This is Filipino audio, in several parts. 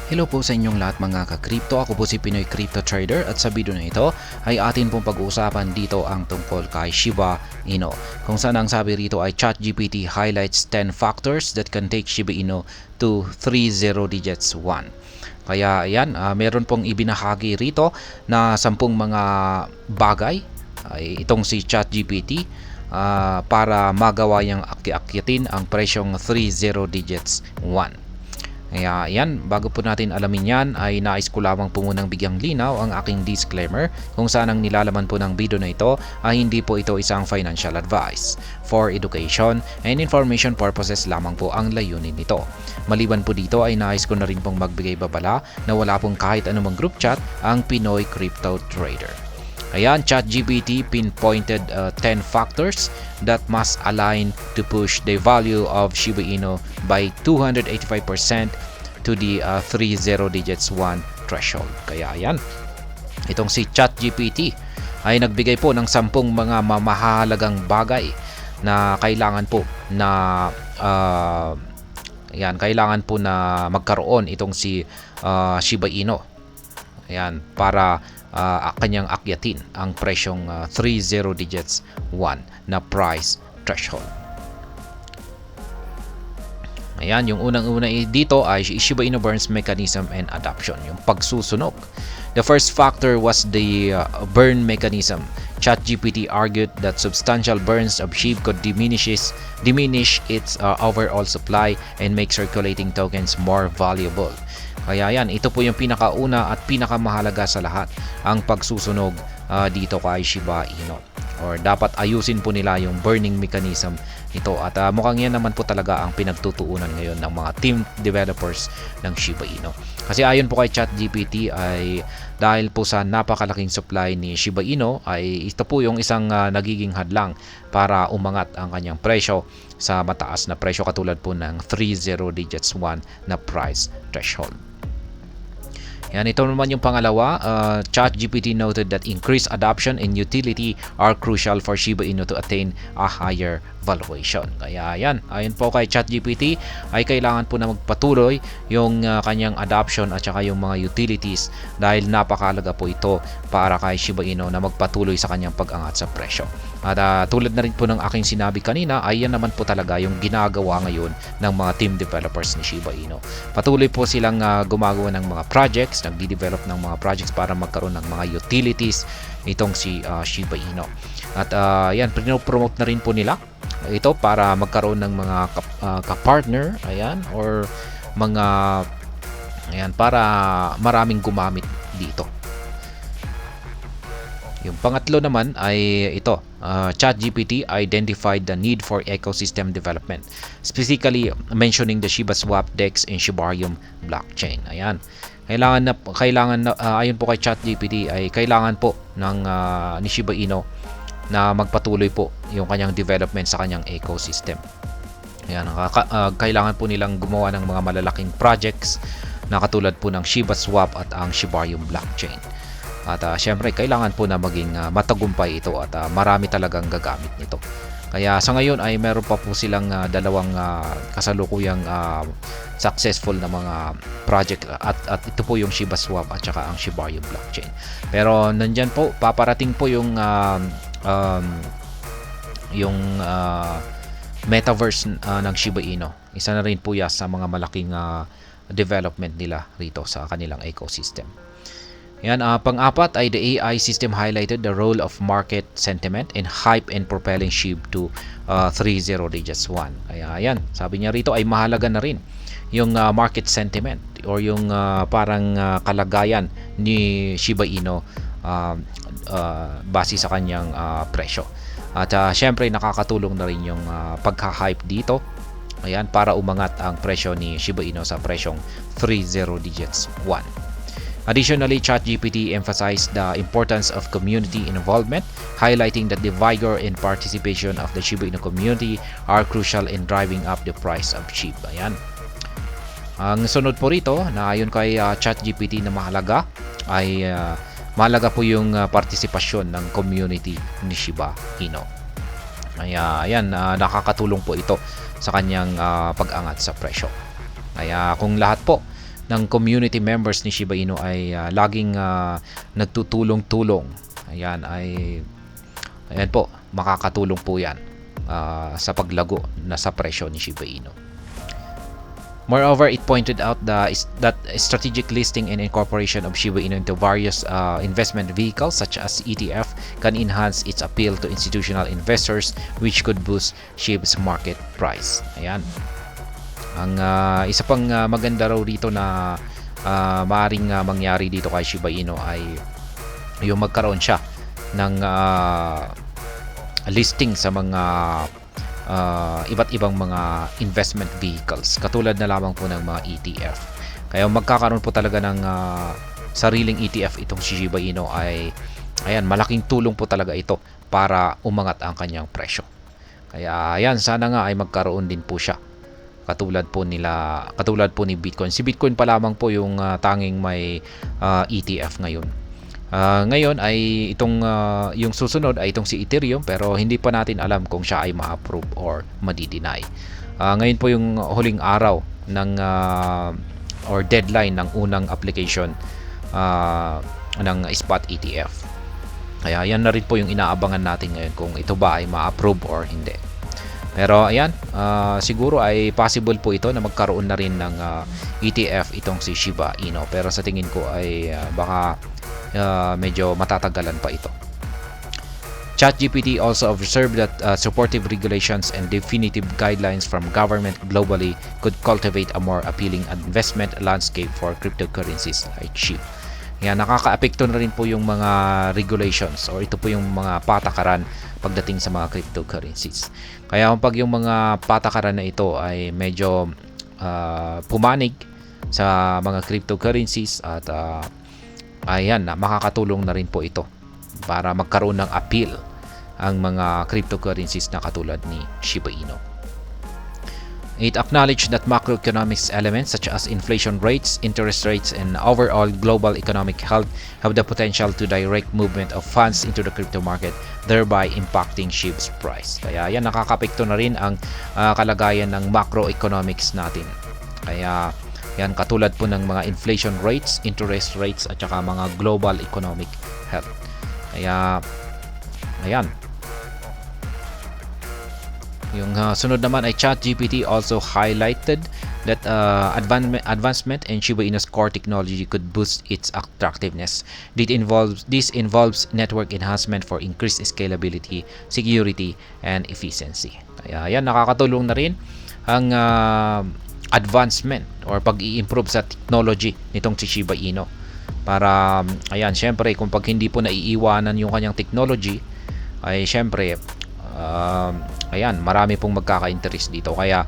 Hello po sa inyong lahat mga ka-crypto. Ako po si Pinoy Crypto Trader at sa video na ito ay atin pong pag-uusapan dito ang tungkol kay Shiba Inu. Kung saan ang sabi rito ay ChatGPT highlights 10 factors that can take Shiba Inu to 30 digits 1. Kaya ayan, meron pong ibinahagi rito na 10 mga bagay ay itong si ChatGPT para magawa niyang akyatin ang presyong 30 digits 1. Kaya yan, bago po natin alamin yan ay nais ko lamang po munang bigyang linaw ang aking disclaimer kung saan ang nilalaman po ng video na ito ay hindi po ito isang financial advice. For education and information purposes lamang po ang layunin nito. Maliban po dito ay nais ko na rin pong magbigay babala na wala pong kahit anumang group chat ang Pinoy Crypto Trader. Ayan, ChatGPT pinpointed 10 factors that must align to push the value of Shiba Inu by 285% to the 30 digits 1 threshold. Kaya ayan, itong si ChatGPT ay nagbigay po ng 10 mga mamahalagang bagay na kailangan po na kailangan po na magkaroon itong si Shiba Inu. Ayan, para kanyang akyatin ang presyong 30 digits 1 na price threshold. Ayan, yung unang-una dito ay Shiba Inu burns mechanism and adoption, yung pagsusunog. The first factor was the burn mechanism. ChatGPT argued that substantial burns of SHIB could diminish its overall supply and make circulating tokens more valuable. Kaya yan, ito po yung pinakauna at pinakamahalaga sa lahat, ang pagsusunog dito kay Shiba Inu. Or dapat ayusin po nila yung burning mechanism nito. At mukhang yan naman po talaga ang pinagtutuunan ngayon ng mga team developers ng Shiba Inu. Kasi ayon po kay ChatGPT ay dahil po sa napakalaking supply ni Shiba Inu ay ito po yung isang nagiging hadlang para umangat ang kanyang presyo sa mataas na presyo katulad po ng 30 digits 1 na price threshold. Yan, ito naman yung pangalawa. ChatGPT noted that increased adoption and utility are crucial for Shiba Inu to attain a higher valuation. Kaya yan, ayon po kay ChatGPT ay kailangan po na magpatuloy yung kanyang adoption at saka yung mga utilities dahil napakahalaga po ito para kay Shiba Inu na magpatuloy sa kanyang pag-angat sa presyo. At tulad na rin po ng aking sinabi kanina ay yan naman po talaga yung ginagawa ngayon ng mga team developers ni Shiba Inu. Patuloy po silang gumagawa ng mga projects, nagdi-develop ng mga projects para magkaroon ng mga utilities itong si Shiba Inu. At yan, pinopromote na rin po nila ito para magkaroon ng mga ka-partner, ayan, or mga ayan, para maraming gumamit dito. Yung pangatlo naman ay ito, ChatGPT identified the need for ecosystem development, specifically mentioning the Shiba Swap DEX and Shibarium blockchain. Ayan. Kailangan na ayon po kay ChatGPT ay kailangan po ng ni Shiba Inu na magpatuloy po yung kanyang development sa kanyang ecosystem. Ayan, kailangan po nilang gumawa ng mga malalaking projects na katulad po ng Shiba Swap at ang Shibarium blockchain. At syempre kailangan po na maging matagumpay ito at marami talagang gagamit nito. Kaya sa ngayon ay meron pa po silang dalawang kasalukuyang successful na mga project at ito po yung Shiba Swap at saka ang Shibarium blockchain. Pero nandyan po, paparating po yung metaverse ng Shiba Inu. Isa na rin po yan sa mga malaking development nila rito sa kanilang ecosystem. Yan, pang-apat ay the AI system highlighted the role of market sentiment and hype in propelling SHIB to 30 digits 1. Kaya yan, sabi niya rito ay mahalaga na rin yung market sentiment or yung parang kalagayan ni Shiba Inu base sa kanyang presyo. At syempre nakakatulong na rin yung pagka-hype dito. Ayan, para umangat ang presyo ni Shiba Inu sa presyong 30 digits 1. Additionally, ChatGPT emphasized the importance of community involvement, highlighting that the vigor and participation of the Shiba Inu community are crucial in driving up the price of SHIB. Ayan. Ang sunod po rito, na ayon kay ChatGPT na mahalaga, ay mahalaga po yung partisipasyon ng community ni Shiba Inu. Ayan, nakakatulong po ito sa kanyang pag-angat sa presyo. Kaya kung lahat po ng community members ni Shiba Inu ay laging nagtutulong-tulong. Ayan po, makakatulong po yan sa paglago na sa presyo ni Shiba Inu. Moreover, it pointed out that strategic listing and incorporation of Shiba Inu into various investment vehicles such as ETF can enhance its appeal to institutional investors, which could boost SHIB's market price. Ayan. Ang isa pang maganda raw dito na maaaring mangyari dito kay Shiba Inu ay yung magkaroon siya ng listing sa mga iba't ibang mga investment vehicles, katulad na lamang po ng mga ETF. Kaya magkakaroon po talaga ng sariling ETF itong si Shiba Inu ay malaking tulong po talaga ito para umangat ang kanyang presyo. Kaya sana nga ay magkaroon din po siya katulad po ni Bitcoin. Si Bitcoin pa lamang po yung tanging may ETF ngayon. Ngayon ay yung susunod ay itong si Ethereum, pero hindi pa natin alam kung siya ay ma-approve or madi-deny. Ngayon po yung huling araw ng or deadline ng unang application ng spot ETF. Kaya yan na rin po yung inaabangan natin ngayon kung ito ba ay ma-approve or hindi. Pero ayan, siguro ay possible po ito na magkaroon na rin ng ETF itong si Shiba Inu, pero sa tingin ko ay baka medyo matatagalan pa ito. ChatGPT also observed that supportive regulations and definitive guidelines from government globally could cultivate a more appealing investment landscape for cryptocurrencies like SHIB. Yan, nakakaapekto na rin po yung mga regulations or ito po yung mga patakaran pagdating sa mga cryptocurrencies. Kaya kapag yung mga patakaran na ito ay medyo pumanig sa mga cryptocurrencies at makakatulong na rin po ito para magkaroon ng appeal ang mga cryptocurrencies na katulad ni Shiba Inu. It acknowledged that macroeconomics elements such as inflation rates, interest rates, and overall global economic health have the potential to direct movement of funds into the crypto market, thereby impacting SHIB's price. Kaya yan, nakakapekto na rin ang kalagayan ng macroeconomics natin. Kaya yan, katulad po ng mga inflation rates, interest rates, at saka mga global economic health. Kaya ayan. Yung sunod naman ay ChatGPT also highlighted that advancement in Shiba Inu's core technology could boost its attractiveness. This involves network enhancement for increased scalability, security, and efficiency. Kaya yan, nakakatulong na rin ang advancement or pag-i-improve sa technology nitong si Shiba Inu. Para syempre kung pag hindi po naiiwanan yung kanyang technology ay syempre marami pong magkaka-interest dito. Kaya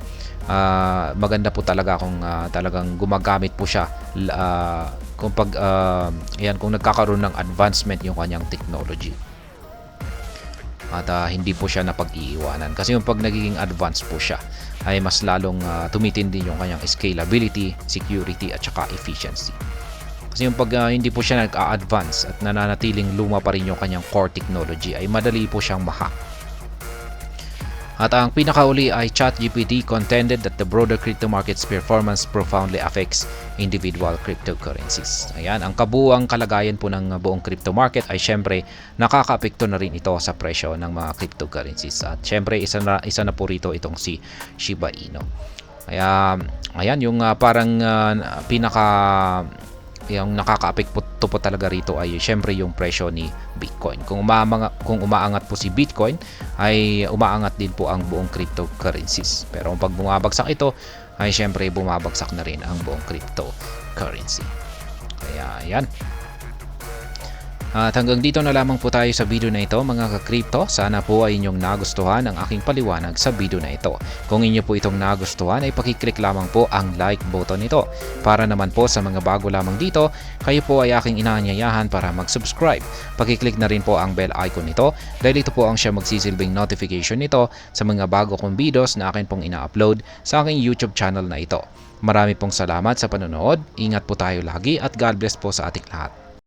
maganda po talaga kung talagang gumagamit po siya kung nagkakaroon ng advancement yung kanyang technology. At hindi po siya napag-iiwanan. Kasi yung pag nagiging advanced po siya ay mas lalong tumitindi yung kanyang scalability, security, at saka efficiency. Kasi yung pag hindi po siya nag-a-advance at nananatiling luma pa rin yung kanyang core technology ay madali po siyang mahack. At ang pinakauli ay ChatGPT contended that the broader crypto market's performance profoundly affects individual cryptocurrencies. Ayan, ang kabuuang kalagayan po ng buong crypto market ay syempre nakakaapekto na rin ito sa presyo ng mga cryptocurrencies. At syempre isa na po rito itong si Shiba Inu. Kaya ayan, yung parang yung nakakaapekto po talaga rito ay syempre yung presyo ni Bitcoin. Kung umaangat po si Bitcoin ay umaangat din po ang buong cryptocurrencies. Pero pag bumabagsak ito ay syempre bumabagsak na rin ang buong cryptocurrency. Kaya yan. At hanggang dito na lamang po tayo sa video na ito mga ka-crypto. Sana po ay inyong nagustuhan ang aking paliwanag sa video na ito. Kung inyo po itong nagustuhan ay pakiclick lamang po ang like button nito. Para naman po sa mga bago lamang dito, kayo po ay aking inaanyayahan para mag-subscribe. Pakiclick na rin po ang bell icon nito dahil ito po ang siya magsisilbing notification nito sa mga bago kong videos na akin pong ina-upload sa aking YouTube channel na ito. Marami pong salamat sa panonood. Ingat po tayo lagi at God bless po sa ating lahat.